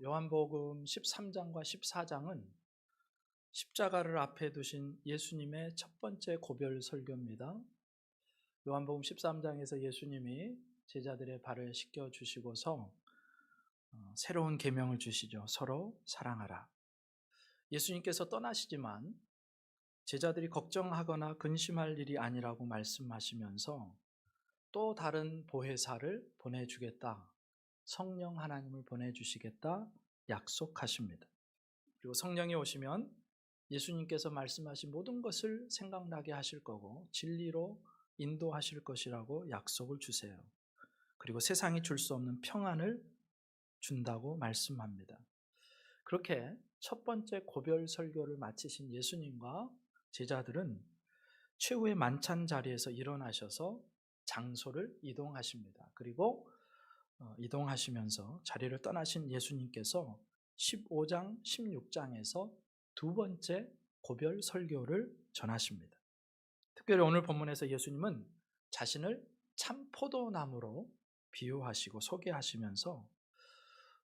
요한복음 13장과 14장은 십자가를 앞에 두신 예수님의 첫 번째 고별 설교입니다. 요한복음 13장에서 예수님이 제자들의 발을 씻겨 주시고서 새로운 계명을 주시죠. 서로 사랑하라. 예수님께서 떠나시지만 제자들이 걱정하거나 근심할 일이 아니라고 말씀하시면서 또 다른 보혜사를 보내주겠다. 성령 하나님을 보내주시겠다 약속하십니다. 그리고 성령이 오시면 예수님께서 말씀하신 모든 것을 생각나게 하실 거고 진리로 인도하실 것이라고 약속을 주세요. 그리고 세상이 줄 수 없는 평안을 준다고 말씀합니다. 그렇게 첫 번째 고별 설교를 마치신 예수님과 제자들은 최후의 만찬 자리에서 일어나셔서 장소를 이동하십니다. 그리고 이동하시면서 자리를 떠나신 예수님께서 15장, 16장에서 두 번째 고별 설교를 전하십니다. 특별히 오늘 본문에서 예수님은 자신을 참 포도나무로 비유하시고 소개하시면서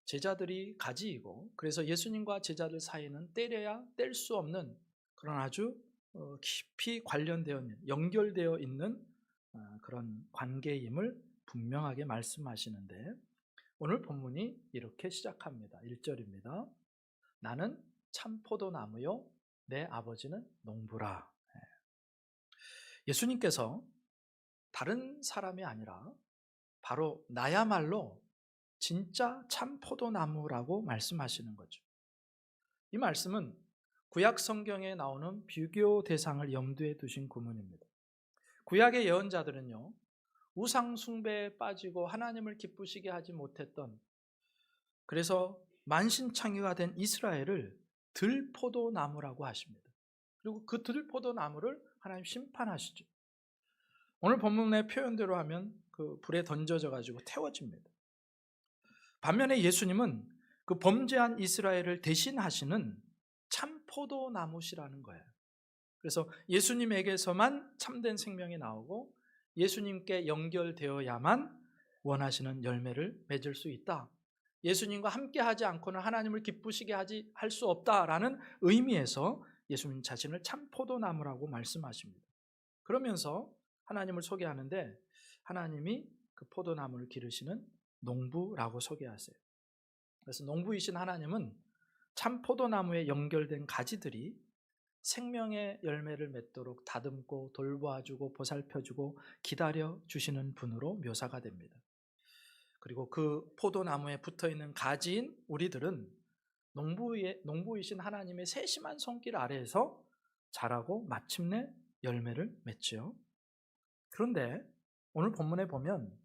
제자들이 가지이고, 그래서 예수님과 제자들 사이는 떼려야 뗄 수 없는 그런 아주 깊이 관련되어 있는, 연결되어 있는 그런 관계임을 분명하게 말씀하시는데, 오늘 본문이 이렇게 시작합니다. 1절입니다. 나는 참 포도나무요 내 아버지는 농부라. 예수님께서 다른 사람이 아니라 바로 나야말로 진짜 참 포도나무라고 말씀하시는 거죠. 이 말씀은 구약 성경에 나오는 비교 대상을 염두에 두신 구문입니다. 구약의 예언자들은요, 우상 숭배에 빠지고 하나님을 기쁘시게 하지 못했던, 그래서 만신창이가 된 이스라엘을 들포도나무라고 하십니다. 그리고 그 들포도나무를 하나님 심판하시죠. 오늘 본문의 표현대로 하면 그 불에 던져져 가지고 태워집니다. 반면에 예수님은 그 범죄한 이스라엘을 대신하시는 참 포도나무시라는 거예요. 그래서 예수님에게서만 참된 생명이 나오고 예수님께 연결되어야만 원하시는 열매를 맺을 수 있다. 예수님과 함께 하지 않고는 하나님을 기쁘시게 할 수 없다라는 의미에서 예수님 자신을 참 포도나무라고 말씀하십니다. 그러면서 하나님을 소개하는데 하나님이 그 포도나무를 기르시는 농부라고 소개하세요. 그래서 농부이신 하나님은 참 포도나무에 연결된 가지들이 생명의 열매를 맺도록 다듬고 돌봐주고 보살펴주고 기다려주시는 분으로 묘사가 됩니다. 그리고 그 포도나무에 붙어있는 가지인 우리들은 농부이신 하나님의 세심한 손길 아래에서 자라고 마침내 열매를 맺죠. 그런데 오늘 본문에 보면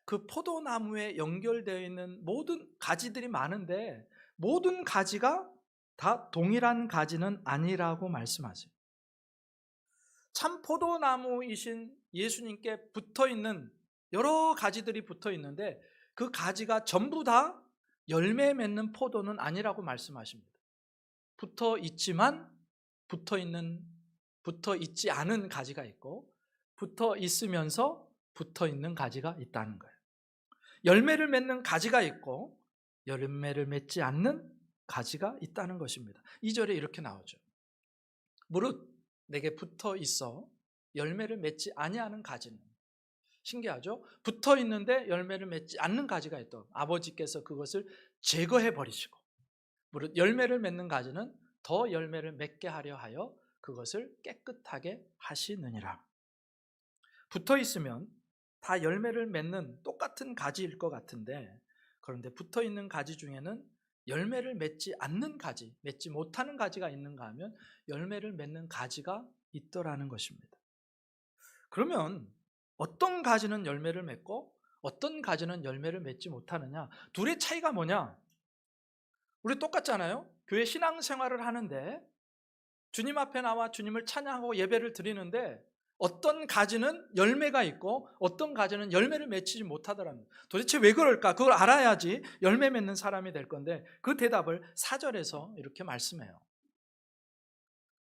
그 포도나무에 연결되어 있는 모든 가지들이 많은데 모든 가지가 다 동일한 가지는 아니라고 말씀하세요. 참 포도나무이신 예수님께 붙어있는 여러 가지들이 붙어있는데 그 가지가 전부 다 열매 맺는 포도는 아니라고 말씀하십니다. 붙어있지만 붙어있지 않은 가지가 있고 붙어있으면서 붙어있는 가지가 있다는 거예요. 열매를 맺는 가지가 있고 열매를 맺지 않는 가지가 있다는 것입니다. 2절에 이렇게 나오죠. 무릇 내게 붙어 있어 열매를 맺지 아니하는 가지는, 신기하죠? 붙어 있는데 열매를 맺지 않는 가지가 있다. 아버지께서 그것을 제거해 버리시고 무릇 열매를 맺는 가지는 더 열매를 맺게 하려 하여 그것을 깨끗하게 하시느니라. 붙어 있으면 다 열매를 맺는 똑같은 가지일 것 같은데, 그런데 붙어 있는 가지 중에는 열매를 맺지 않는 가지, 맺지 못하는 가지가 있는가 하면 열매를 맺는 가지가 있더라는 것입니다. 그러면 어떤 가지는 열매를 맺고 어떤 가지는 열매를 맺지 못하느냐? 둘의 차이가 뭐냐? 우리 똑같잖아요. 교회 신앙생활을 하는데 주님 앞에 나와 주님을 찬양하고 예배를 드리는데 어떤 가지는 열매가 있고 어떤 가지는 열매를 맺지 못하더라는, 도대체 왜 그럴까? 그걸 알아야지 열매 맺는 사람이 될 건데 그 대답을 4절에서 이렇게 말씀해요.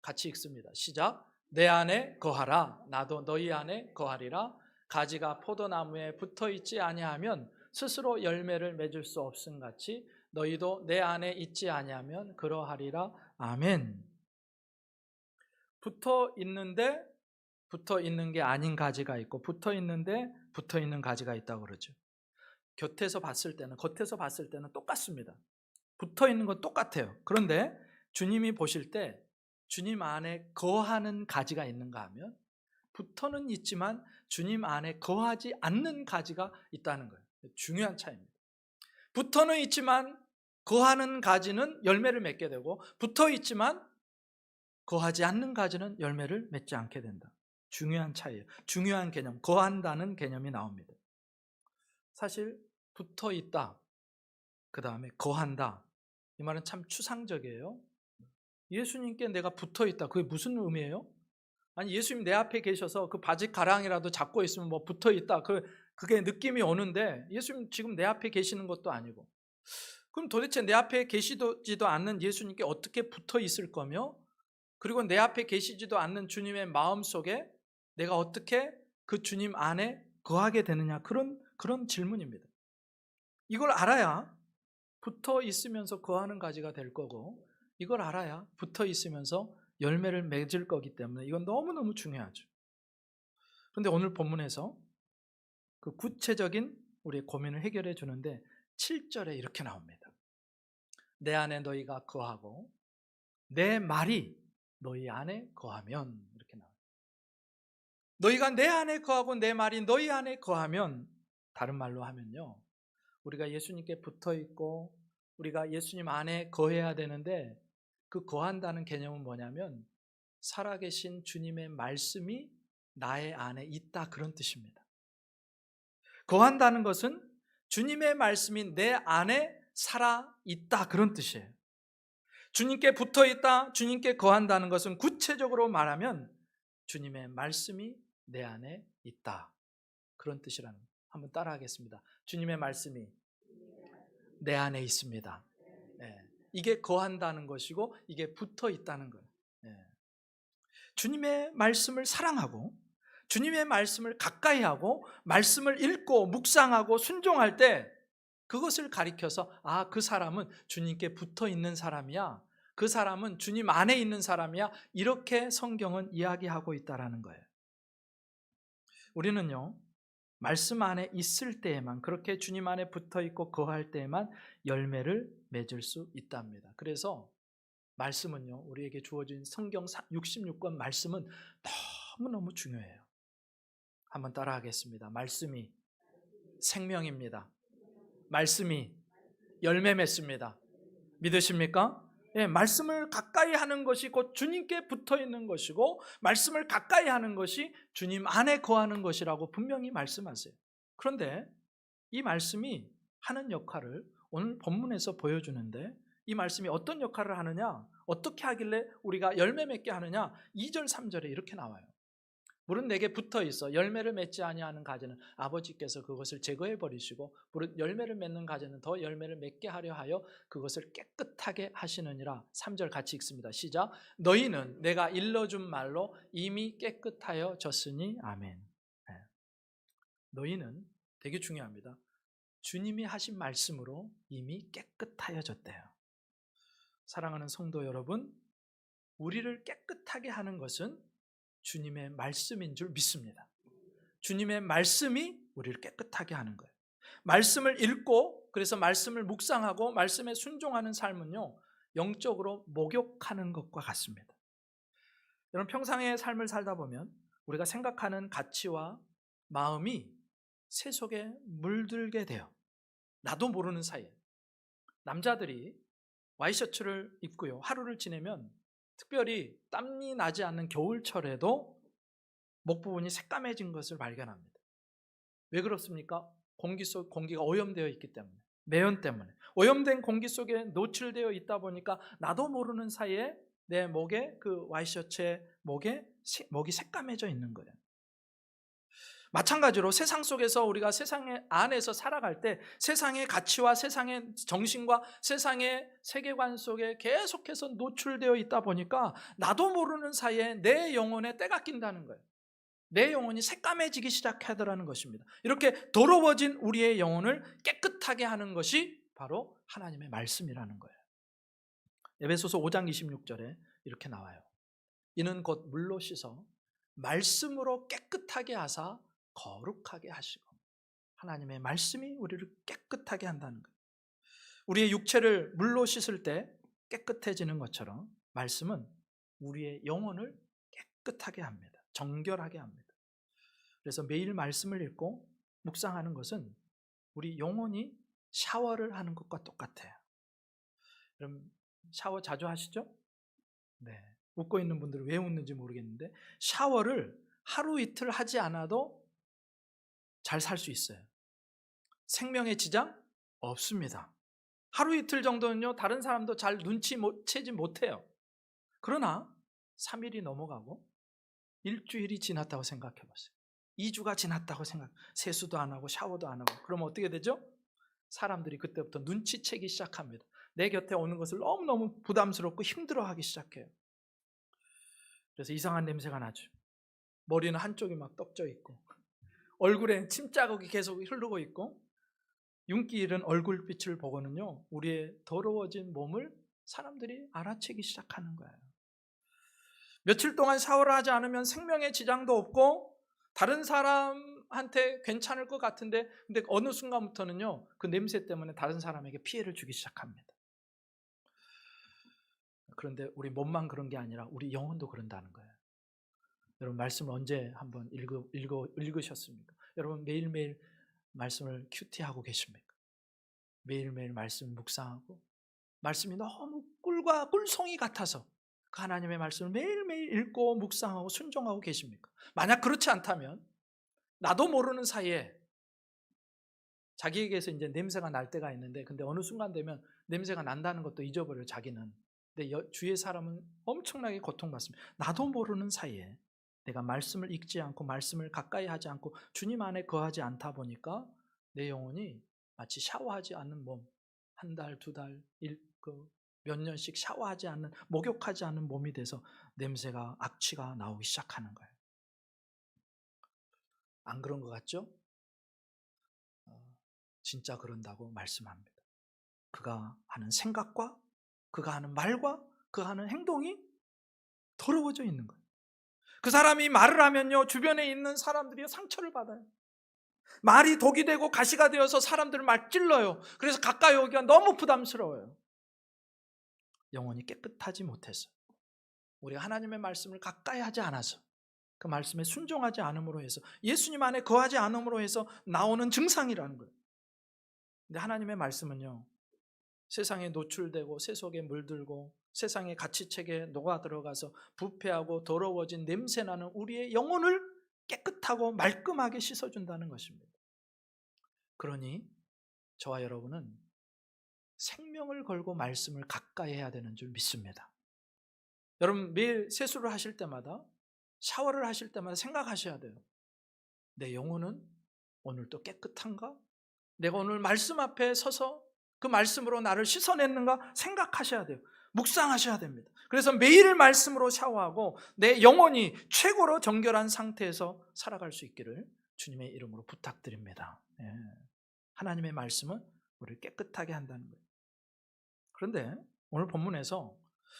같이 읽습니다. 시작. 내 안에 거하라. 나도 너희 안에 거하리라. 가지가 포도나무에 붙어있지 아니하면 스스로 열매를 맺을 수 없음같이 너희도 내 안에 있지 아니하면 그러하리라. 아멘. 붙어 있는 게 아닌 가지가 있고, 붙어 있는데 붙어 있는 가지가 있다고 그러죠. 겉에서 봤을 때는 똑같습니다. 붙어 있는 건 똑같아요. 그런데 주님이 보실 때 주님 안에 거하는 가지가 있는가 하면, 붙어는 있지만 주님 안에 거하지 않는 가지가 있다는 거예요. 중요한 차이입니다. 붙어는 있지만 거하는 가지는 열매를 맺게 되고, 붙어 있지만 거하지 않는 가지는 열매를 맺지 않게 된다. 중요한 차이예요. 중요한 개념, 거한다는 개념이 나옵니다. 사실 붙어 있다, 그 다음에 거한다, 이 말은 참 추상적이에요. 예수님께 내가 붙어 있다, 그게 무슨 의미예요? 아니, 예수님 내 앞에 계셔서 그 바지 가랑이라도 잡고 있으면 뭐 붙어 있다, 그게 느낌이 오는데, 예수님 지금 내 앞에 계시는 것도 아니고, 그럼 도대체 내 앞에 계시지도 않는 예수님께 어떻게 붙어 있을 거며, 그리고 내 앞에 계시지도 않는 주님의 마음 속에 내가 어떻게 그 주님 안에 거하게 되느냐, 그런 질문입니다. 이걸 알아야 붙어 있으면서 거하는 가지가 될 거고, 이걸 알아야 붙어 있으면서 열매를 맺을 거기 때문에 이건 너무너무 중요하죠. 그런데 오늘 본문에서 그 구체적인 우리의 고민을 해결해 주는데 7절에 이렇게 나옵니다. 내 안에 너희가 거하고 내 말이 너희 안에 거하면, 이렇게 나와요. 너희가 내 안에 거하고 내 말이 너희 안에 거하면, 다른 말로 하면요, 우리가 예수님께 붙어 있고 우리가 예수님 안에 거해야 되는데, 그 거한다는 개념은 뭐냐면 살아계신 주님의 말씀이 나의 안에 있다, 그런 뜻입니다. 거한다는 것은 주님의 말씀이 내 안에 살아있다, 그런 뜻이에요. 주님께 붙어있다, 주님께 거한다는 것은 구체적으로 말하면 주님의 말씀이 내 안에 있다, 그런 뜻이라는 거예요. 한번 따라하겠습니다. 주님의 말씀이 내 안에 있습니다. 네. 이게 거한다는 것이고, 이게 붙어있다는 거예요. 네. 주님의 말씀을 사랑하고 주님의 말씀을 가까이 하고 말씀을 읽고 묵상하고 순종할 때, 그것을 가리켜서 그 사람은 주님께 붙어 있는 사람이야, 그 사람은 주님 안에 있는 사람이야, 이렇게 성경은 이야기하고 있다는 거예요. 우리는요, 말씀 안에 있을 때에만, 그렇게 주님 안에 붙어 있고 거할 때에만 열매를 맺을 수 있답니다. 그래서 말씀은요, 우리에게 주어진 성경 66권 말씀은 너무너무 중요해요. 한번 따라하겠습니다. 말씀이 생명입니다. 말씀이 열매 맺습니다. 믿으십니까? 예, 말씀을 가까이 하는 것이 곧 주님께 붙어 있는 것이고, 말씀을 가까이 하는 것이 주님 안에 거하는 것이라고 분명히 말씀하세요. 그런데 이 말씀이 하는 역할을 오늘 본문에서 보여주는데, 이 말씀이 어떤 역할을 하느냐, 어떻게 하길래 우리가 열매 맺게 하느냐, 2절 3절에 이렇게 나와요. 물은 내게 붙어 있어 열매를 맺지 아니하는 가지는 아버지께서 그것을 제거해 버리시고, 물은 열매를 맺는 가지는 더 열매를 맺게 하려 하여 그것을 깨끗하게 하시느니라. 3절 같이 읽습니다. 시작. 너희는 내가 일러준 말로 이미 깨끗하여 졌으니. 아멘. 네. 너희는 되게 중요합니다. 주님이 하신 말씀으로 이미 깨끗하여졌대요. 사랑하는 성도 여러분, 우리를 깨끗하게 하는 것은 주님의 말씀인 줄 믿습니다. 주님의 말씀이 우리를 깨끗하게 하는 거예요. 말씀을 읽고, 그래서 말씀을 묵상하고 말씀에 순종하는 삶은요, 영적으로 목욕하는 것과 같습니다. 여러분, 평상의 삶을 살다 보면 우리가 생각하는 가치와 마음이 새 속에 물들게 돼요. 나도 모르는 사이에. 남자들이 와이셔츠를 입고요, 하루를 지내면 특별히 땀이 나지 않는 겨울철에도 목 부분이 새까매진 것을 발견합니다. 왜 그렇습니까? 공기가 오염되어 있기 때문에, 매연 때문에. 오염된 공기 속에 노출되어 있다 보니까 나도 모르는 사이에 내 목에, 그 와이셔츠의 목이 새까매져 있는 거예요. 마찬가지로 세상 속에서 우리가 세상 안에서 살아갈 때 세상의 가치와 세상의 정신과 세상의 세계관 속에 계속해서 노출되어 있다 보니까 나도 모르는 사이에 내 영혼에 때가 낀다는 거예요. 내 영혼이 새까매지기 시작하더라는 것입니다. 이렇게 더러워진 우리의 영혼을 깨끗하게 하는 것이 바로 하나님의 말씀이라는 거예요. 에베소서 5장 26절에 이렇게 나와요. 이는 곧 물로 씻어 말씀으로 깨끗하게 하사 거룩하게 하시고. 하나님의 말씀이 우리를 깨끗하게 한다는 거예요. 우리의 육체를 물로 씻을 때 깨끗해지는 것처럼 말씀은 우리의 영혼을 깨끗하게 합니다. 정결하게 합니다. 그래서 매일 말씀을 읽고 묵상하는 것은 우리 영혼이 샤워를 하는 것과 똑같아요. 그럼 샤워 자주 하시죠? 네. 웃고 있는 분들은 왜 웃는지 모르겠는데 샤워를 하루 이틀 하지 않아도 잘 살 수 있어요. 생명에 지장 없습니다. 하루 이틀 정도는요, 다른 사람도 잘 눈치채지 못해요. 그러나 3일이 넘어가고 일주일이 지났다고 생각해 보세요. 2주가 지났다고 세수도 안 하고 샤워도 안 하고 그러면 어떻게 되죠? 사람들이 그때부터 눈치채기 시작합니다. 내 곁에 오는 것을 너무너무 부담스럽고 힘들어하기 시작해요. 그래서 이상한 냄새가 나죠. 머리는 한쪽이 막 떡져 있고 얼굴에 침자국이 계속 흐르고 있고 윤기 잃은 얼굴빛을 보고는요, 우리의 더러워진 몸을 사람들이 알아채기 시작하는 거예요. 며칠 동안 샤워를 하지 않으면 생명에 지장도 없고 다른 사람한테 괜찮을 것 같은데 근데 어느 순간부터는요, 그 냄새 때문에 다른 사람에게 피해를 주기 시작합니다. 그런데 우리 몸만 그런 게 아니라 우리 영혼도 그런다는 거예요. 여러분 말씀을 언제 한번 읽으셨습니까? 여러분 매일매일 말씀을 큐티하고 계십니까? 매일매일 말씀 묵상하고 말씀이 너무 꿀과 꿀송이 같아서 그 하나님의 말씀을 매일매일 읽고 묵상하고 순종하고 계십니까? 만약 그렇지 않다면 나도 모르는 사이에 자기에게서 이제 냄새가 날 때가 있는데 근데 어느 순간 되면 냄새가 난다는 것도 잊어버려요, 자기는. 근데 주위의 사람은 엄청나게 고통받습니다. 나도 모르는 사이에 내가 말씀을 읽지 않고 말씀을 가까이 하지 않고 주님 안에 거하지 않다 보니까 내 영혼이 마치 샤워하지 않는 몸, 한 달, 두 달, 몇 년씩 샤워하지 않는, 목욕하지 않는 몸이 돼서 냄새가, 악취가 나오기 시작하는 거예요. 안 그런 것 같죠? 진짜 그런다고 말씀합니다. 그가 하는 생각과 그가 하는 말과 그가 하는 행동이 더러워져 있는 거예요. 그 사람이 말을 하면요, 주변에 있는 사람들이 상처를 받아요. 말이 독이 되고 가시가 되어서 사람들을 막 찔러요. 그래서 가까이 오기가 너무 부담스러워요. 영혼이 깨끗하지 못해서, 우리가 하나님의 말씀을 가까이 하지 않아서, 그 말씀에 순종하지 않음으로 해서, 예수님 안에 거하지 않음으로 해서 나오는 증상이라는 거예요. 근데 하나님의 말씀은요, 세상에 노출되고 세속에 물들고 세상의 가치책에 녹아 들어가서 부패하고 더러워진 냄새나는 우리의 영혼을 깨끗하고 말끔하게 씻어준다는 것입니다. 그러니 저와 여러분은 생명을 걸고 말씀을 가까이 해야 되는 줄 믿습니다. 여러분 매일 세수를 하실 때마다, 샤워를 하실 때마다 생각하셔야 돼요. 내 영혼은 오늘도 깨끗한가? 내가 오늘 말씀 앞에 서서 그 말씀으로 나를 씻어냈는가 생각하셔야 돼요. 묵상하셔야 됩니다. 그래서 매일 말씀으로 샤워하고 내 영혼이 최고로 정결한 상태에서 살아갈 수 있기를 주님의 이름으로 부탁드립니다. 하나님의 말씀은 우리를 깨끗하게 한다는 거예요. 그런데 오늘 본문에서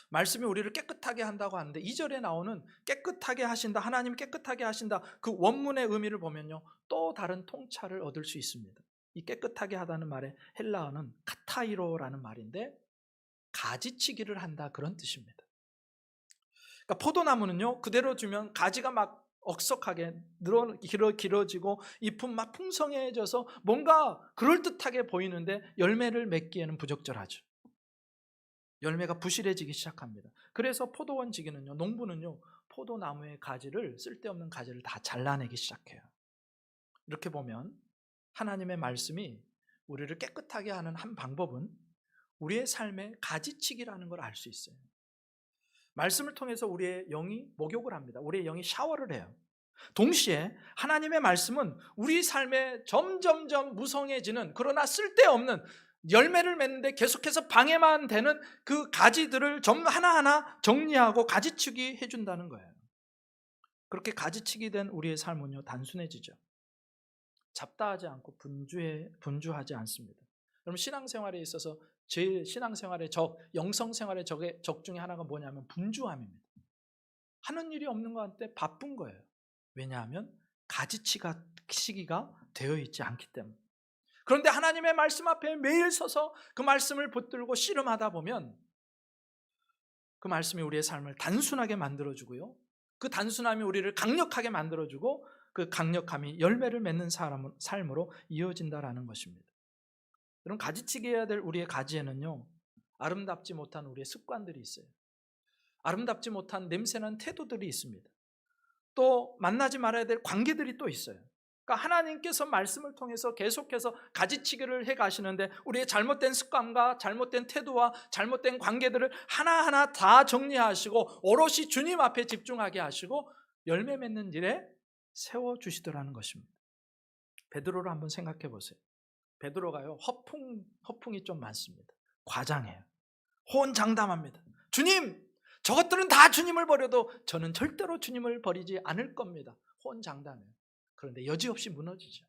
말씀이 우리를 깨끗하게 한다고 하는데 2절에 나오는 깨끗하게 하신다, 하나님 깨끗하게 하신다, 그 원문의 의미를 보면요, 또 다른 통찰을 얻을 수 있습니다. 이 깨끗하게 하다는 말의 헬라어는 카타이로라는 말인데 가지치기를 한다, 그런 뜻입니다. 그러니까 포도나무는요, 그대로 두면 가지가 막 억석하게 길어지고 잎은 막 풍성해져서 뭔가 그럴듯하게 보이는데 열매를 맺기에는 부적절하죠. 열매가 부실해지기 시작합니다. 그래서 포도원 지기는요, 농부는요, 포도나무의 가지를, 쓸데없는 가지를 다 잘라내기 시작해요. 이렇게 보면 하나님의 말씀이 우리를 깨끗하게 하는 한 방법은 우리의 삶의 가지치기라는 걸 알 수 있어요. 말씀을 통해서 우리의 영이 목욕을 합니다. 우리의 영이 샤워를 해요. 동시에 하나님의 말씀은 우리 삶에 점점점 무성해지는, 그러나 쓸데없는, 열매를 맺는데 계속해서 방해만 되는 그 가지들을 하나하나 정리하고 가지치기 해준다는 거예요. 그렇게 가지치기 된 우리의 삶은요, 단순해지죠. 잡다하지 않고 분주하지 않습니다. 여러분 신앙생활에 있어서 제 신앙생활의 적, 영성생활의 적 중에 하나가 뭐냐면 분주함입니다. 하는 일이 없는 것 같은데 바쁜 거예요. 왜냐하면 가지치기가 되어 있지 않기 때문에. 그런데 하나님의 말씀 앞에 매일 서서 그 말씀을 붙들고 씨름하다 보면 그 말씀이 우리의 삶을 단순하게 만들어주고요, 그 단순함이 우리를 강력하게 만들어주고 그 강력함이 열매를 맺는 삶으로 이어진다라는 것입니다. 여러분, 가지치기 해야 될 우리의 가지에는요, 아름답지 못한 우리의 습관들이 있어요. 아름답지 못한 냄새나는 태도들이 있습니다. 또 만나지 말아야 될 관계들이 또 있어요. 그러니까 하나님께서 말씀을 통해서 계속해서 가지치기를 해 가시는데 우리의 잘못된 습관과 잘못된 태도와 잘못된 관계들을 하나하나 다 정리하시고 오롯이 주님 앞에 집중하게 하시고 열매 맺는 일에 세워주시더라는 것입니다. 베드로를 한번 생각해 보세요. 베드로가요, 허풍이 좀 많습니다. 과장해요. 호언장담합니다. 주님, 저것들은 다 주님을 버려도 저는 절대로 주님을 버리지 않을 겁니다. 호언장담해요. 그런데 여지없이 무너지죠.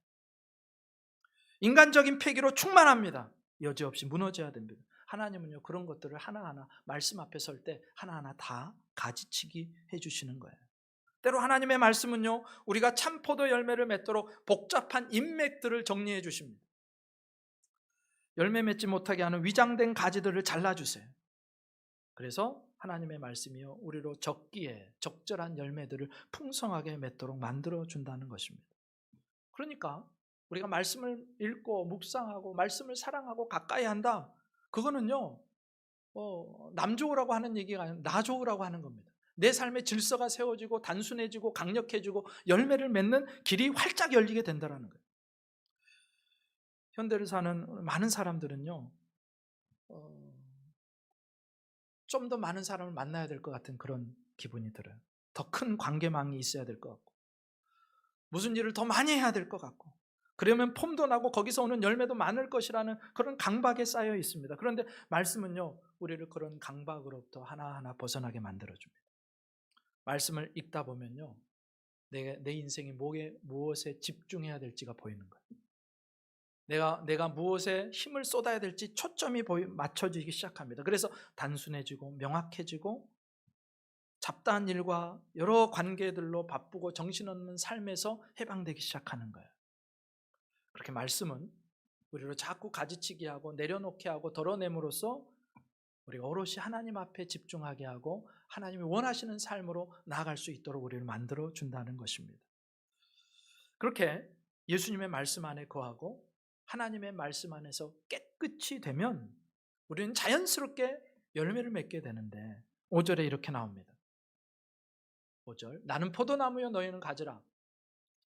인간적인 패기로 충만합니다. 여지없이 무너져야 됩니다. 하나님은요, 그런 것들을 하나하나 말씀 앞에 설 때 하나하나 다 가지치기 해주시는 거예요. 때로 하나님의 말씀은요, 우리가 참 포도 열매를 맺도록 복잡한 인맥들을 정리해 주십니다. 열매 맺지 못하게 하는 위장된 가지들을 잘라주세요. 그래서 하나님의 말씀이요, 우리로 적기에 적절한 열매들을 풍성하게 맺도록 만들어준다는 것입니다. 그러니까 우리가 말씀을 읽고 묵상하고 말씀을 사랑하고 가까이 한다, 그거는요, 남 좋으라고 하는 얘기가 아니라 나 좋으라고 하는 겁니다. 내 삶의 질서가 세워지고 단순해지고 강력해지고 열매를 맺는 길이 활짝 열리게 된다는 거예요. 현대를 사는 많은 사람들은요, 좀 더 많은 사람을 만나야 될 것 같은 그런 기분이 들어요. 더 큰 관계망이 있어야 될 것 같고, 무슨 일을 더 많이 해야 될 것 같고, 그러면 폼도 나고 거기서 오는 열매도 많을 것이라는 그런 강박에 쌓여 있습니다. 그런데 말씀은요, 우리를 그런 강박으로부터 하나하나 벗어나게 만들어줍니다. 말씀을 읽다 보면요, 내 인생이 무엇에 집중해야 될지가 보이는 거예요. 내가 무엇에 힘을 쏟아야 될지 초점이 맞춰지기 시작합니다. 그래서 단순해지고 명확해지고 잡다한 일과 여러 관계들로 바쁘고 정신없는 삶에서 해방되기 시작하는 거예요. 그렇게 말씀은 우리로 자꾸 가지치기 하고 내려놓게 하고 덜어냄으로써 우리가 오롯이 하나님 앞에 집중하게 하고 하나님이 원하시는 삶으로 나아갈 수 있도록 우리를 만들어 준다는 것입니다. 그렇게 예수님의 말씀 안에 거하고 하나님의 말씀 안에서 깨끗이 되면 우리는 자연스럽게 열매를 맺게 되는데 5절에 이렇게 나옵니다. 5절, 나는 포도나무여 너희는 가지라.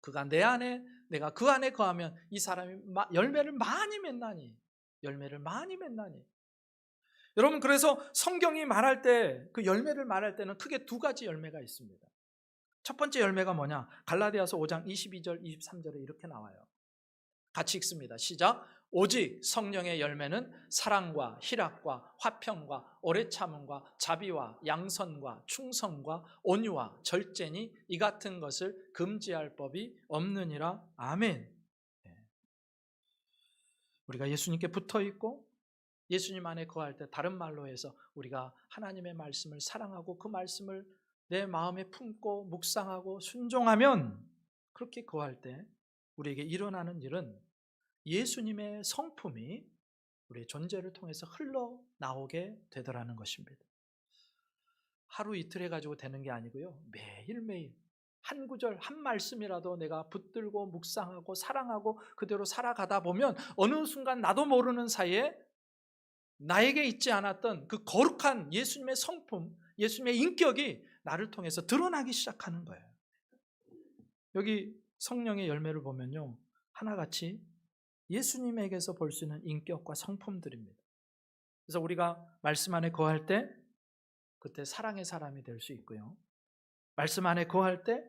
그가 내 안에 내가 그 안에 거하면 이 사람이 열매를 많이 맺나니. 열매를 많이 맺나니. 여러분, 그래서 성경이 말할 때 그 열매를 말할 때는 크게 두 가지 열매가 있습니다. 첫 번째 열매가 뭐냐? 갈라디아서 5장 22절 23절에 이렇게 나와요. 같이 읽습니다. 시작. 오직 성령의 열매는 사랑과 희락과 화평과 오래 참음과 자비와 양선과 충성과 온유와 절제니 이 같은 것을 금지할 법이 없느니라. 아멘. 우리가 예수님께 붙어 있고 예수님 안에 거할 때, 다른 말로 해서 우리가 하나님의 말씀을 사랑하고 그 말씀을 내 마음에 품고 묵상하고 순종하면, 그렇게 거할 때 우리에게 일어나는 일은 예수님의 성품이 우리의 존재를 통해서 흘러나오게 되더라는 것입니다. 하루 이틀 해가지고 되는 게 아니고요, 매일매일 한 구절 한 말씀이라도 내가 붙들고 묵상하고 사랑하고 그대로 살아가다 보면 어느 순간 나도 모르는 사이에 나에게 있지 않았던 그 거룩한 예수님의 성품, 예수님의 인격이 나를 통해서 드러나기 시작하는 거예요. 여기 성령의 열매를 보면요, 하나같이 예수님에게서 볼 수 있는 인격과 성품들입니다. 그래서 우리가 말씀 안에 거할 때 그때 사랑의 사람이 될 수 있고요, 말씀 안에 거할 때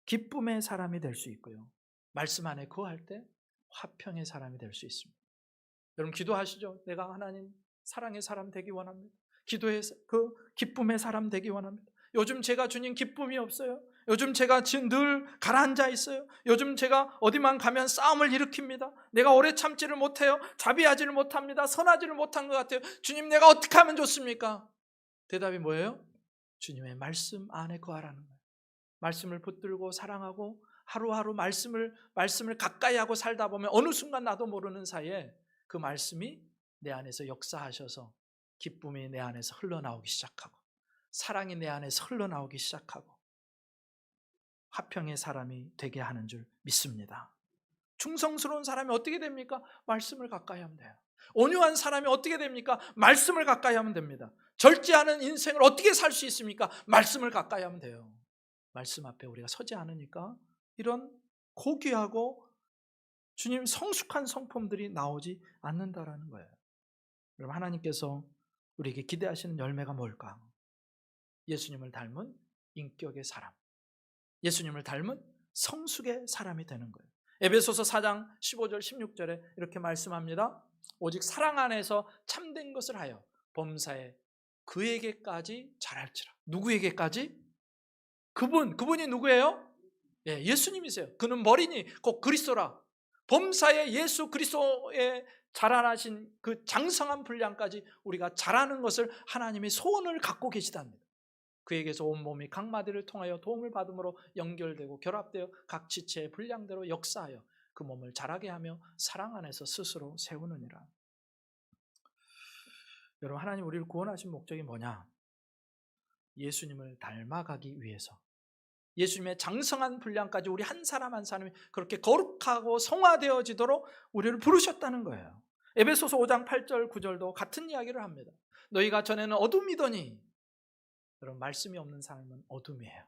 기쁨의 사람이 될 수 있고요, 말씀 안에 거할 때 화평의 사람이 될 수 있습니다. 여러분, 기도하시죠. 내가 하나님 사랑의 사람 되기 원합니다. 기도의 그 기쁨의 사람 되기 원합니다. 요즘 제가 주님 기쁨이 없어요. 요즘 제가 지금 늘 가라앉아 있어요. 요즘 제가 어디만 가면 싸움을 일으킵니다. 내가 오래 참지를 못해요. 자비하지를 못합니다. 선하지를 못한 것 같아요. 주님, 내가 어떻게 하면 좋습니까? 대답이 뭐예요? 주님의 말씀 안에 거하라는 거예요. 말씀을 붙들고 사랑하고 하루하루 말씀을 가까이 하고 살다 보면 어느 순간 나도 모르는 사이에 그 말씀이 내 안에서 역사하셔서 기쁨이 내 안에서 흘러나오기 시작하고 사랑이 내 안에서 흘러나오기 시작하고 화평의 사람이 되게 하는 줄 믿습니다. 충성스러운 사람이 어떻게 됩니까? 말씀을 가까이 하면 돼요. 온유한 사람이 어떻게 됩니까? 말씀을 가까이 하면 됩니다. 절제하는 인생을 어떻게 살 수 있습니까? 말씀을 가까이 하면 돼요. 말씀 앞에 우리가 서지 않으니까 이런 고귀하고 주님 성숙한 성품들이 나오지 않는다라는 거예요. 여러분, 하나님께서 우리에게 기대하시는 열매가 뭘까? 예수님을 닮은 인격의 사람, 예수님을 닮은 성숙의 사람이 되는 거예요. 에베소서 4장 15절 16절에 이렇게 말씀합니다. 오직 사랑 안에서 참된 것을 하여 범사에 그에게까지 자랄지라. 누구에게까지? 그분이 누구예요? 예, 예수님이세요. 그는 머리니 곧 그리스도라. 범사에 예수 그리스도의 자라나신 그 장성한 분량까지 우리가 자라는 것을 하나님이 소원을 갖고 계시답니다. 그에게서 온 몸이 각 마디를 통하여 도움을 받음으로 연결되고 결합되어 각 지체의 분량대로 역사하여 그 몸을 자라게 하며 사랑 안에서 스스로 세우느니라. 여러분, 하나님 우리를 구원하신 목적이 뭐냐? 예수님을 닮아가기 위해서, 예수님의 장성한 분량까지 우리 한 사람 한 사람이 그렇게 거룩하고 성화되어지도록 우리를 부르셨다는 거예요. 에베소서 5장 8절 9절도 같은 이야기를 합니다. 너희가 전에는 어둠이더니, 여러분, 말씀이 없는 삶은 어둠이에요.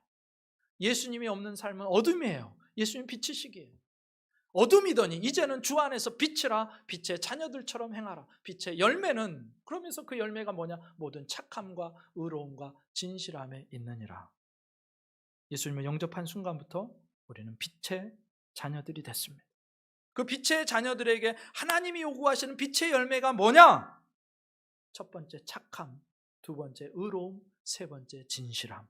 예수님이 없는 삶은 어둠이에요. 예수님 빛이시기에 어둠이더니 이제는 주 안에서 빛이라. 빛의 자녀들처럼 행하라. 빛의 열매는, 그러면서 그 열매가 뭐냐? 모든 착함과 의로움과 진실함에 있느니라. 예수님을 영접한 순간부터 우리는 빛의 자녀들이 됐습니다. 그 빛의 자녀들에게 하나님이 요구하시는 빛의 열매가 뭐냐? 첫 번째 착함, 두 번째 의로움, 세 번째 진실함.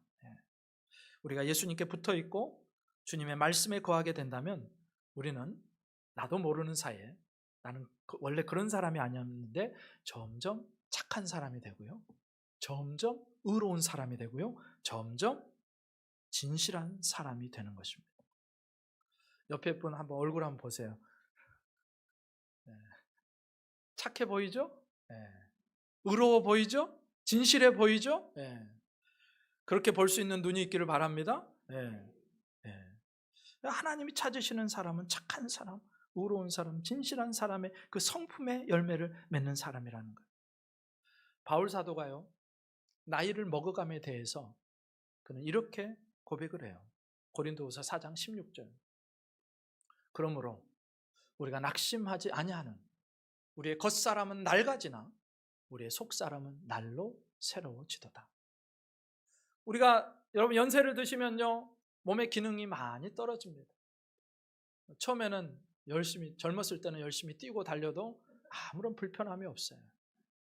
우리가 예수님께 붙어 있고 주님의 말씀에 거하게 된다면 우리는 나도 모르는 사이에, 나는 원래 그런 사람이 아니었는데 점점 착한 사람이 되고요, 점점 의로운 사람이 되고요, 점점 진실한 사람이 되는 것입니다. 옆에 분 한번 얼굴 한번 보세요. 착해 보이죠? 의로워 보이죠? 진실해 보이죠? 그렇게 볼 수 있는 눈이 있기를 바랍니다. 하나님이 찾으시는 사람은 착한 사람, 의로운 사람, 진실한 사람의 그 성품의 열매를 맺는 사람이라는 거예요. 바울 사도가요, 나이를 먹어감에 대해서 그는 이렇게 고백을 해요. 고린도후서 4장 16절. 그러므로 우리가 낙심하지 아니하는 우리의 겉사람은 낡아지나 우리의 속사람은 날로 새로워지도다. 우리가, 여러분, 연세를 드시면요 몸의 기능이 많이 떨어집니다. 처음에는 젊었을 때는 열심히 뛰고 달려도 아무런 불편함이 없어요.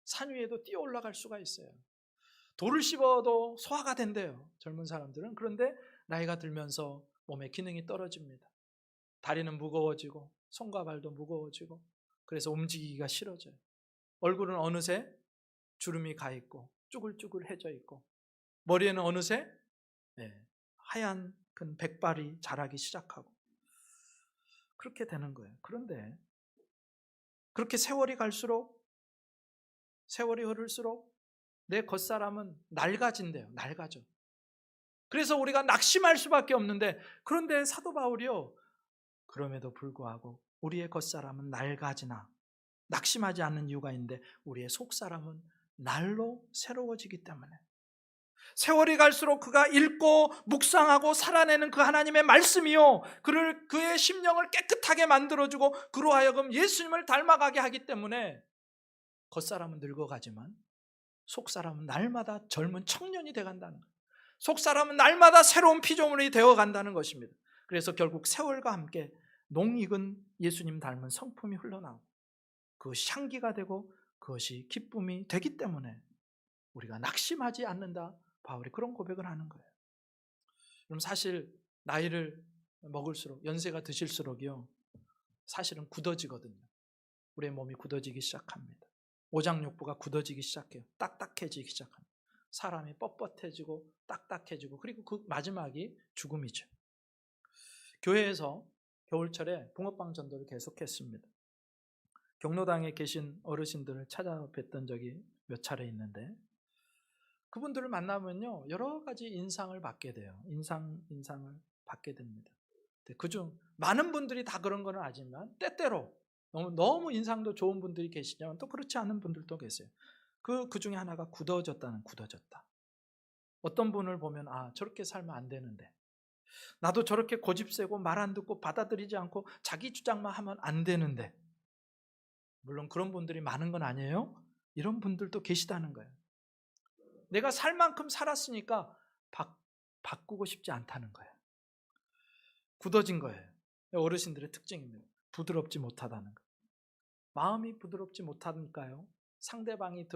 산 위에도 뛰어 올라갈 수가 있어요. 돌을 씹어도 소화가 된대요, 젊은 사람들은. 그런데 나이가 들면서 몸의 기능이 떨어집니다. 다리는 무거워지고 손과 발도 무거워지고, 그래서 움직이기가 싫어져요. 얼굴은 어느새 주름이 가 있고 쭈글쭈글해져 있고, 머리에는 어느새 하얀 큰 백발이 자라기 시작하고, 그렇게 되는 거예요. 그런데 그렇게 세월이 흐를수록 내 겉사람은 낡아진대요. 낡아져. 그래서 우리가 낙심할 수밖에 없는데, 그런데 사도 바울이요, 그럼에도 불구하고 우리의 겉사람은 낡아지나 낙심하지 않는 이유가 있는데, 우리의 속사람은 날로 새로워지기 때문에, 세월이 갈수록 그가 읽고 묵상하고 살아내는 그 하나님의 말씀이요, 그의 심령을 깨끗하게 만들어주고 그로 하여금 예수님을 닮아가게 하기 때문에 겉사람은 늙어가지만 속사람은 날마다 젊은 청년이 되어간다는 거예요. 속사람은 날마다 새로운 피조물이 되어간다는 것입니다. 그래서 결국 세월과 함께 농익은 예수님 닮은 성품이 흘러나오고 그것이 향기가 되고 그것이 기쁨이 되기 때문에 우리가 낙심하지 않는다, 바울이 그런 고백을 하는 거예요. 그럼 사실 나이를 먹을수록, 연세가 드실수록요, 사실은 굳어지거든요. 우리의 몸이 굳어지기 시작합니다. 오장육부가 굳어지기 시작해요. 딱딱해지기 시작합니다. 사람이 뻣뻣해지고 딱딱해지고, 그리고 그 마지막이 죽음이죠. 교회에서 겨울철에 붕어빵 전도를 계속했습니다. 경로당에 계신 어르신들을 찾아뵀던 적이 몇 차례 있는데, 그분들을 만나면요, 여러 가지 인상을 받게 돼요. 인상을 받게 됩니다. 그중 많은 분들이 다 그런 건 아니지만, 때때로 너무 인상도 좋은 분들이 계시지만 또 그렇지 않은 분들도 계세요. 그 중에 하나가 굳어졌다. 어떤 분을 보면, 아, 저렇게 살면 안 되는데, 나도 저렇게 고집세고 말 안 듣고 받아들이지 않고 자기 주장만 하면 안 되는데, 물론 그런 분들이 많은 건 아니에요. 이런 분들도 계시다는 거예요. 내가 살 만큼 살았으니까 바꾸고 싶지 않다는 거예요. 굳어진 거예요. 어르신들의 특징입니다. 부드럽지 못하다는 거. 마음이 부드럽지 못하니까요, 상대방이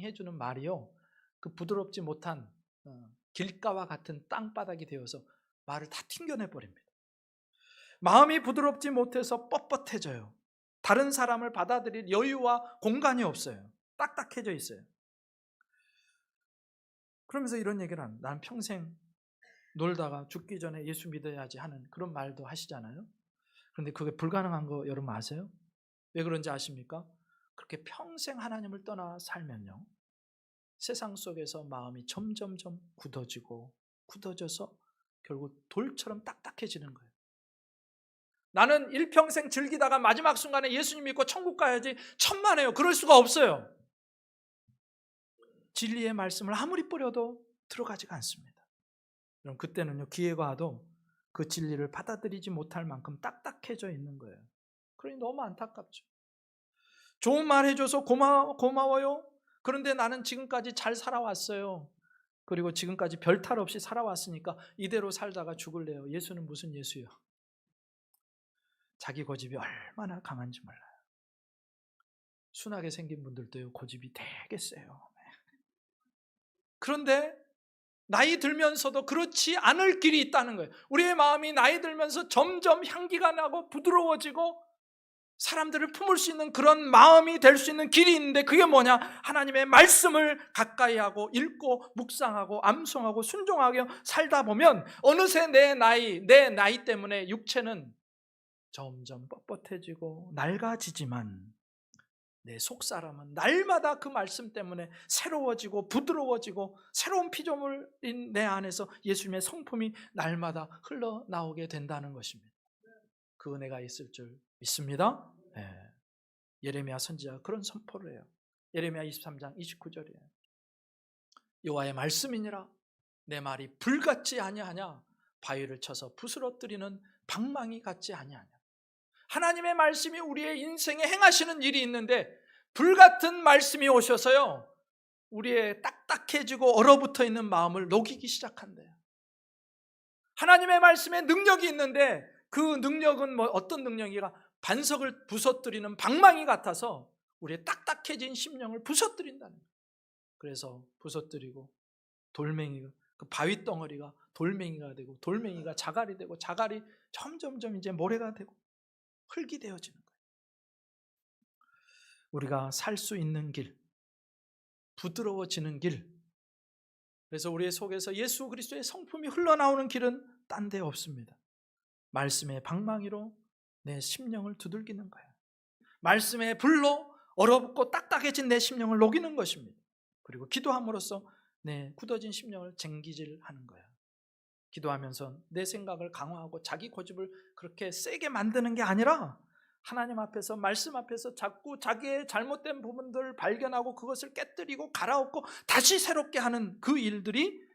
해주는 말이요, 그 부드럽지 못한 길가와 같은 땅바닥이 되어서 말을 다 튕겨내 버립니다. 마음이 부드럽지 못해서 뻣뻣해져요. 다른 사람을 받아들일 여유와 공간이 없어요. 딱딱해져 있어요. 그러면서 이런 얘기를 합니다. 난 평생 놀다가 죽기 전에 예수 믿어야지 하는 그런 말도 하시잖아요. 그런데 그게 불가능한 거 여러분 아세요? 왜 그런지 아십니까? 그렇게 평생 하나님을 떠나 살면요, 세상 속에서 마음이 점점점 굳어져서 결국 돌처럼 딱딱해지는 거예요. 나는 일평생 즐기다가 마지막 순간에 예수님 믿고 천국 가야지, 천만에요. 그럴 수가 없어요. 진리의 말씀을 아무리 뿌려도 들어가지가 않습니다. 그럼 그때는요, 기회가 와도 그 진리를 받아들이지 못할 만큼 딱딱해져 있는 거예요. 그러니 너무 안타깝죠. 좋은 말 해줘서 고마워요. 그런데 나는 지금까지 잘 살아왔어요. 그리고 지금까지 별탈 없이 살아왔으니까 이대로 살다가 죽을래요. 예수는 무슨 예수요? 자기 고집이 얼마나 강한지 몰라요. 순하게 생긴 분들도요, 고집이 되게 세요. 그런데 나이 들면서도 그렇지 않을 길이 있다는 거예요. 우리의 마음이 나이 들면서 점점 향기가 나고 부드러워지고 사람들을 품을 수 있는 그런 마음이 될 수 있는 길이 있는데, 그게 뭐냐? 하나님의 말씀을 가까이 하고 읽고 묵상하고 암송하고 순종하게 살다 보면 어느새 내 나이 때문에 육체는 점점 뻣뻣해지고 낡아지지만 내 속사람은 날마다 그 말씀 때문에 새로워지고 부드러워지고 새로운 피조물인 내 안에서 예수님의 성품이 날마다 흘러나오게 된다는 것입니다. 그 은혜가 있을 줄 믿습니다. 네. 예레미야 선지자가 그런 선포를 해요. 예레미야 23장 29절이에요. 여호와의 말씀이니라 내 말이 불같지 아니하냐, 바위를 쳐서 부스러뜨리는 방망이 같지 아니하냐. 하나님의 말씀이 우리의 인생에 행하시는 일이 있는데, 불같은 말씀이 오셔서요, 우리의 딱딱해지고 얼어붙어 있는 마음을 녹이기 시작한대요. 하나님의 말씀에 능력이 있는데, 그 능력은 어떤 능력이라, 반석을 부서뜨리는 방망이 같아서 우리의 딱딱해진 심령을 부서뜨린다는 거예요. 그래서 부서뜨리고 돌멩이가, 그 바위 덩어리가 돌멩이가 되고, 돌멩이가 자갈이 되고, 자갈이 점점점 이제 모래가 되고 흙이 되어지는 거예요. 우리가 살 수 있는 길, 부드러워지는 길, 그래서 우리의 속에서 예수 그리스도의 성품이 흘러나오는 길은 딴 데 없습니다. 말씀의 방망이로 내 심령을 두들기는 거예요. 말씀의 불로 얼어붙고 딱딱해진 내 심령을 녹이는 것입니다. 그리고 기도함으로써 내 굳어진 심령을 쟁기질하는 거예요. 기도하면서 내 생각을 강화하고 자기 고집을 그렇게 세게 만드는 게 아니라, 하나님 앞에서, 말씀 앞에서 자꾸 자기의 잘못된 부분들을 발견하고 그것을 깨뜨리고 갈아엎고 다시 새롭게 하는 그 일들이,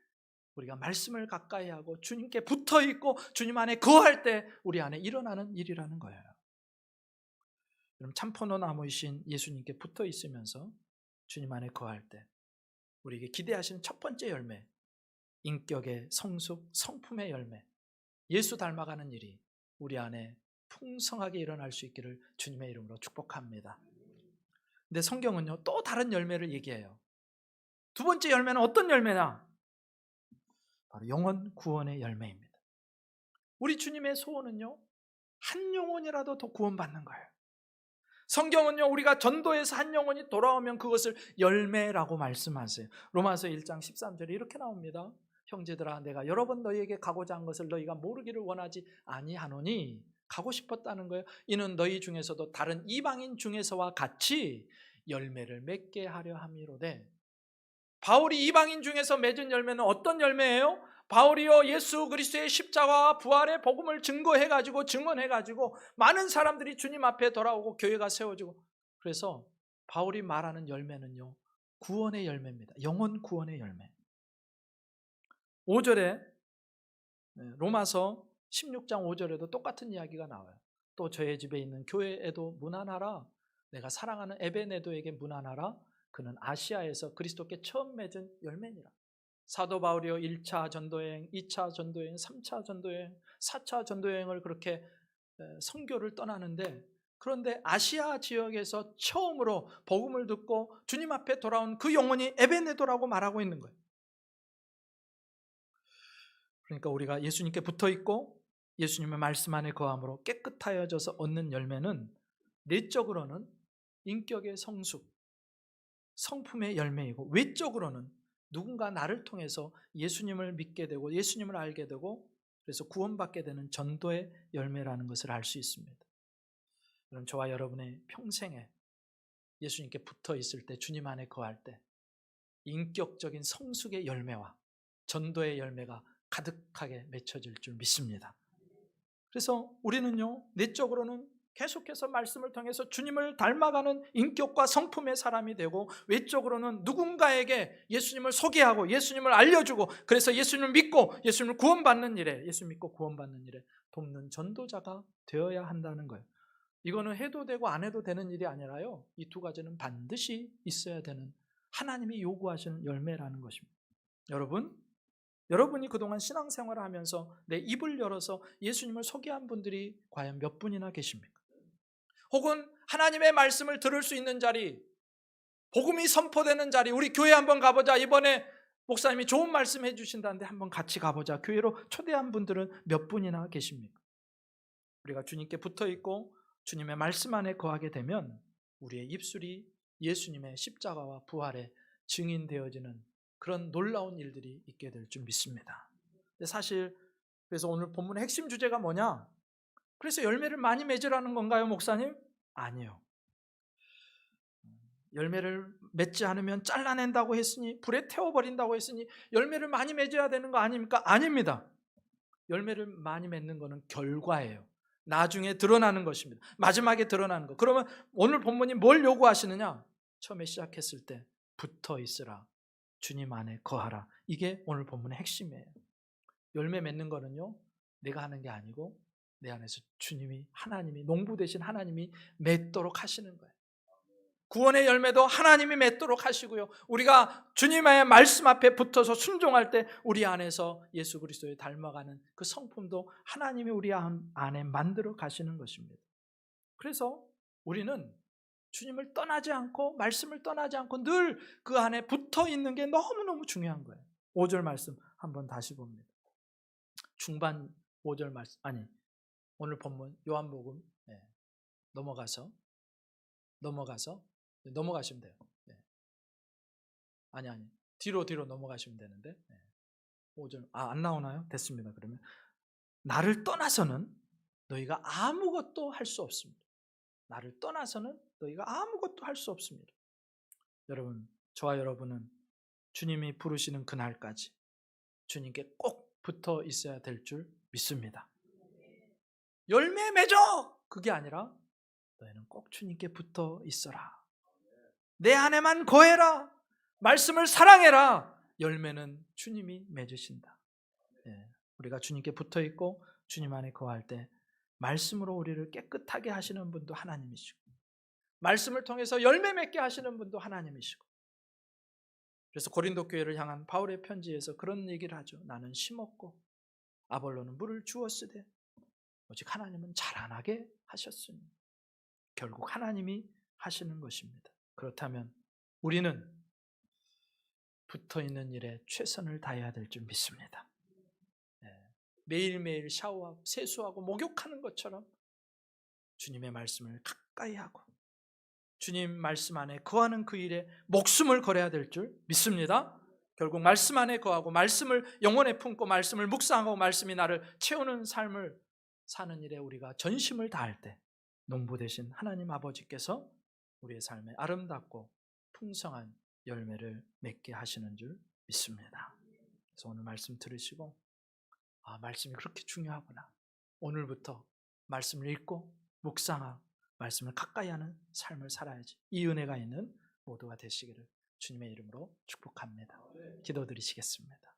우리가 말씀을 가까이 하고 주님께 붙어 있고 주님 안에 거할 때 우리 안에 일어나는 일이라는 거예요. 그럼 참포도 나무이신 예수님께 붙어 있으면서 주님 안에 거할 때 우리에게 기대하시는 첫 번째 열매, 인격의 성숙, 성품의 열매, 예수 닮아가는 일이 우리 안에 풍성하게 일어날 수 있기를 주님의 이름으로 축복합니다. 근데 성경은요, 또 다른 열매를 얘기해요. 두 번째 열매는 어떤 열매냐? 바로 영혼 구원의 열매입니다. 우리 주님의 소원은요, 한 영혼이라도 더 구원받는 거예요. 성경은요, 우리가 전도에서 한 영혼이 돌아오면 그것을 열매라고 말씀하세요. 로마서 1장 13절에 이렇게 나옵니다. 형제들아, 내가 여러 번 너희에게 가고자 한 것을 너희가 모르기를 원하지 아니하노니, 가고 싶었다는 거예요. 이는 너희 중에서도 다른 이방인 중에서와 같이 열매를 맺게 하려 함이로되. 바울이 이방인 중에서 맺은 열매는 어떤 열매예요? 바울이요, 예수 그리스도의 십자가와 부활의 복음을 증언해가지고 많은 사람들이 주님 앞에 돌아오고 교회가 세워지고, 그래서 바울이 말하는 열매는요, 구원의 열매입니다. 영혼 구원의 열매. 5절에 로마서 16장 5절에도 똑같은 이야기가 나와요. 또 저의 집에 있는 교회에도 문안하라. 내가 사랑하는 에베네도에게 문안하라. 그는 아시아에서 그리스도께 처음 맺은 열매니라. 사도 바울이요, 1차 전도여행, 2차 전도여행, 3차 전도여행, 4차 전도여행을 그렇게 선교를 떠나는데, 그런데 아시아 지역에서 처음으로 복음을 듣고 주님 앞에 돌아온 그 영혼이 에베네도라고 말하고 있는 거예요. 그러니까 우리가 예수님께 붙어있고 예수님의 말씀 안에 거함으로 깨끗하여져서 얻는 열매는 내적으로는 인격의 성숙, 성품의 열매이고, 외적으로는 누군가 나를 통해서 예수님을 믿게 되고 예수님을 알게 되고, 그래서 구원받게 되는 전도의 열매라는 것을 알 수 있습니다. 그럼 저와 여러분의 평생에 예수님께 붙어 있을 때, 주님 안에 거할 때 인격적인 성숙의 열매와 전도의 열매가 가득하게 맺혀질 줄 믿습니다. 그래서 우리는요, 내적으로는 계속해서 말씀을 통해서 주님을 닮아가는 인격과 성품의 사람이 되고, 외적으로는 누군가에게 예수님을 소개하고 예수님을 알려주고, 그래서 예수님을 믿고 예수님을 구원받는 일에, 예수 믿고 구원받는 일에 돕는 전도자가 되어야 한다는 거예요. 이거는 해도 되고 안 해도 되는 일이 아니라요, 이 두 가지는 반드시 있어야 되는 하나님이 요구하시는 열매라는 것입니다. 여러분이 그동안 신앙생활을 하면서 내 입을 열어서 예수님을 소개한 분들이 과연 몇 분이나 계십니까? 혹은 하나님의 말씀을 들을 수 있는 자리, 복음이 선포되는 자리, 우리 교회 한번 가보자, 이번에 목사님이 좋은 말씀 해주신다는데 한번 같이 가보자, 교회로 초대한 분들은 몇 분이나 계십니까? 우리가 주님께 붙어있고 주님의 말씀 안에 거하게 되면 우리의 입술이 예수님의 십자가와 부활에 증인되어지는 그런 놀라운 일들이 있게 될 줄 믿습니다. 근데 사실 그래서 오늘 본문의 핵심 주제가 뭐냐? 그래서 열매를 많이 맺으라는 건가요, 목사님? 아니요. 열매를 맺지 않으면 잘라낸다고 했으니, 불에 태워버린다고 했으니 열매를 많이 맺어야 되는 거 아닙니까? 아닙니다. 열매를 많이 맺는 것은 결과예요. 나중에 드러나는 것입니다. 마지막에 드러나는 것. 그러면 오늘 본문이 뭘 요구하시느냐? 처음에 시작했을 때 붙어 있으라, 주님 안에 거하라. 이게 오늘 본문의 핵심이에요. 열매 맺는 거는요, 내가 하는 게 아니고 내 안에서 주님이, 하나님이, 농부 되신 하나님이 맺도록 하시는 거예요. 구원의 열매도 하나님이 맺도록 하시고요, 우리가 주님의 말씀 앞에 붙어서 순종할 때 우리 안에서 예수 그리스도를 닮아가는 그 성품도 하나님이 우리 안에 만들어 가시는 것입니다. 그래서 우리는 주님을 떠나지 않고, 말씀을 떠나지 않고 늘 그 안에 붙어 있는 게 너무너무 중요한 거예요. 5절 말씀 한번 다시 봅니다. 중반 5절 말씀, 오늘 본문 요한복음 넘어가서 넘어가시면 돼요. 뒤로 넘어가시면 되는데, 5절 안 나오나요? 됐습니다. 그러면 나를 떠나서는 너희가 아무것도 할 수 없습니다. 나를 떠나서는 너희가 아무것도 할 수 없습니다. 여러분, 저와 여러분은 주님이 부르시는 그날까지 주님께 꼭 붙어 있어야 될 줄 믿습니다. 열매 맺어! 그게 아니라 너희는 꼭 주님께 붙어 있어라. 내 안에만 거해라. 말씀을 사랑해라. 열매는 주님이 맺으신다. 우리가 주님께 붙어 있고 주님 안에 거할 때 말씀으로 우리를 깨끗하게 하시는 분도 하나님이시고, 말씀을 통해서 열매 맺게 하시는 분도 하나님이시고, 그래서 고린도 교회를 향한 바울의 편지에서 그런 얘기를 하죠. 나는 심었고 아볼로는 물을 주었으되 오직 하나님은 자라나게 하셨으니, 결국 하나님이 하시는 것입니다. 그렇다면 우리는 붙어있는 일에 최선을 다해야 될 줄 믿습니다. 매일매일 샤워하고 세수하고 목욕하는 것처럼 주님의 말씀을 가까이 하고 주님 말씀 안에 거하는 그 일에 목숨을 걸어야 될 줄 믿습니다. 결국 말씀 안에 거하고 말씀을 영혼에 품고 말씀을 묵상하고 말씀이 나를 채우는 삶을 사는 일에 우리가 전심을 다할 때 농부 되신 하나님 아버지께서 우리의 삶에 아름답고 풍성한 열매를 맺게 하시는 줄 믿습니다. 그래서 오늘 말씀 들으시고 말씀이 그렇게 중요하구나. 오늘부터 말씀을 읽고 묵상하고 말씀을 가까이 하는 삶을 살아야지. 이 은혜가 있는 모두가 되시기를 주님의 이름으로 축복합니다. 기도드리시겠습니다.